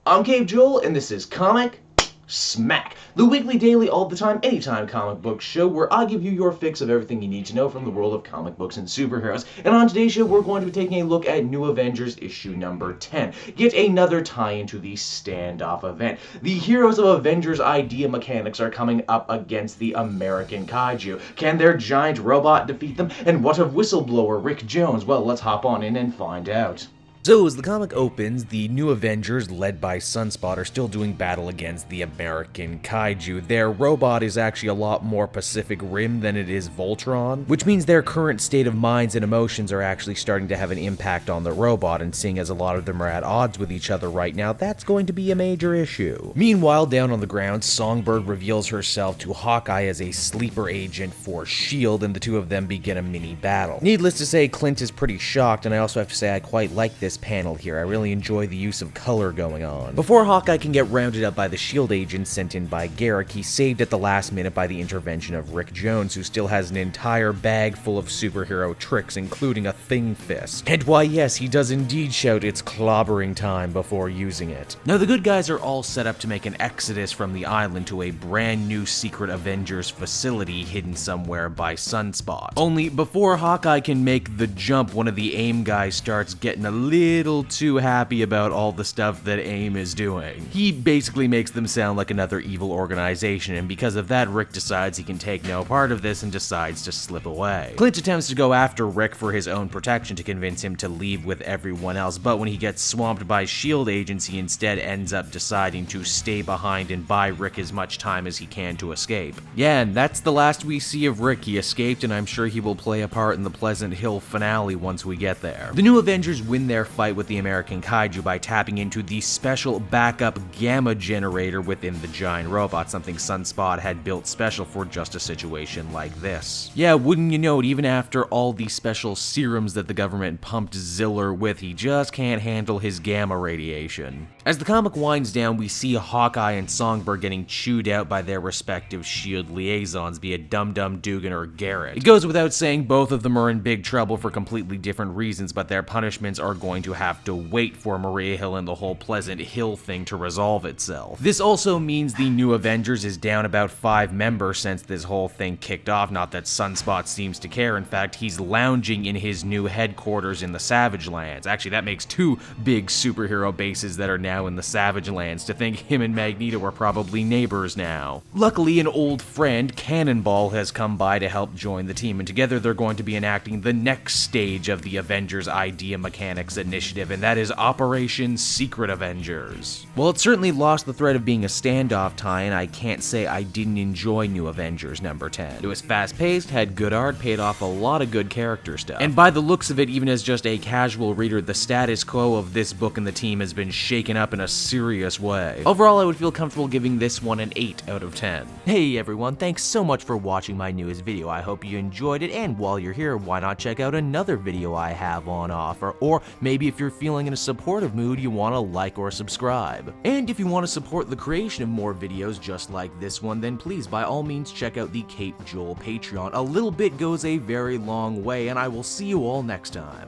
I'm Gabe Joel, and this is Comic Smack, the weekly, daily, all the time, anytime comic book show where I give you your fix of everything you need to know from the world of comic books and superheroes. And on today's show, we're going to be taking a look at New Avengers issue number 10. Yet another tie-in to the Standoff event. The heroes of Avengers idea mechanics are coming up against the American Kaiju. Can their giant robot defeat them? And what of whistleblower Rick Jones? Well, let's hop on in and find out. So as the comic opens, the New Avengers, led by Sunspot, are still doing battle against the American Kaiju. Their robot is actually a lot more Pacific Rim than it is Voltron, which means their current state of minds and emotions are actually starting to have an impact on the robot, and seeing as a lot of them are at odds with each other right now, that's going to be a major issue. Meanwhile, down on the ground, Songbird reveals herself to Hawkeye as a sleeper agent for S.H.I.E.L.D., and the two of them begin a mini battle. Needless to say, Clint is pretty shocked, and I also have to say I quite like this panel here. I really enjoy the use of color going on. Before Hawkeye can get rounded up by the S.H.I.E.L.D. agents sent in by Garrick, he's saved at the last minute by the intervention of Rick Jones, who still has an entire bag full of superhero tricks, including a Thing Fist. And why yes, he does indeed shout it's clobbering time before using it. Now the good guys are all set up to make an exodus from the island to a brand new secret Avengers facility hidden somewhere by Sunspot. Only before Hawkeye can make the jump, one of the A.I.M guys starts getting a little too happy about all the stuff that A.I.M is doing. He basically makes them sound like another evil organization, and because of that, Rick decides he can take no part of this and decides to slip away. Clint attempts to go after Rick for his own protection to convince him to leave with everyone else, but when he gets swamped by S.H.I.E.L.D. agents, he instead ends up deciding to stay behind and buy Rick as much time as he can to escape. Yeah, and that's the last we see of Rick. He escaped, and I'm sure he will play a part in the Pleasant Hill finale once we get there. The New Avengers win their fight with the American Kaiju by tapping into the special backup gamma generator within the giant robot, something Sunspot had built special for just a situation like this. Yeah, wouldn't you know it, even after all the special serums that the government pumped Ziller with, he just can't handle his gamma radiation. As the comic winds down, we see Hawkeye and Songbird getting chewed out by their respective S.H.I.E.L.D. liaisons, be it Dum Dum Dugan or Garrett. It goes without saying both of them are in big trouble for completely different reasons, but their punishments are going to have to wait for Maria Hill and the whole Pleasant Hill thing to resolve itself. This also means the New Avengers is down about 5 members since this whole thing kicked off, not that Sunspot seems to care. In fact, he's lounging in his new headquarters in the Savage Lands. Actually, that makes 2 big superhero bases that are now in the Savage Lands. To think him and Magneto are probably neighbors now. Luckily, an old friend, Cannonball, has come by to help join the team, and together they're going to be enacting the next stage of the Avengers Idea Mechanics initiative, and that is Operation Secret Avengers. Well, it certainly lost the thread of being a Standoff tie-in. I can't say I didn't enjoy New Avengers number 10. It was fast-paced, had good art, paid off a lot of good character stuff. And by the looks of it, even as just a casual reader, the status quo of this book and the team has been shaken up in a serious way. Overall, I would feel comfortable giving this one an 8 out of 10. Hey everyone, thanks so much for watching my newest video. I hope you enjoyed it, and while you're here, why not check out another video I have on offer, or maybe if you're feeling in a supportive mood, you want to like or subscribe. And if you want to support the creation of more videos just like this one, then please by all means check out the Cape Joel Patreon. A little bit goes a very long way, and I will see you all next time.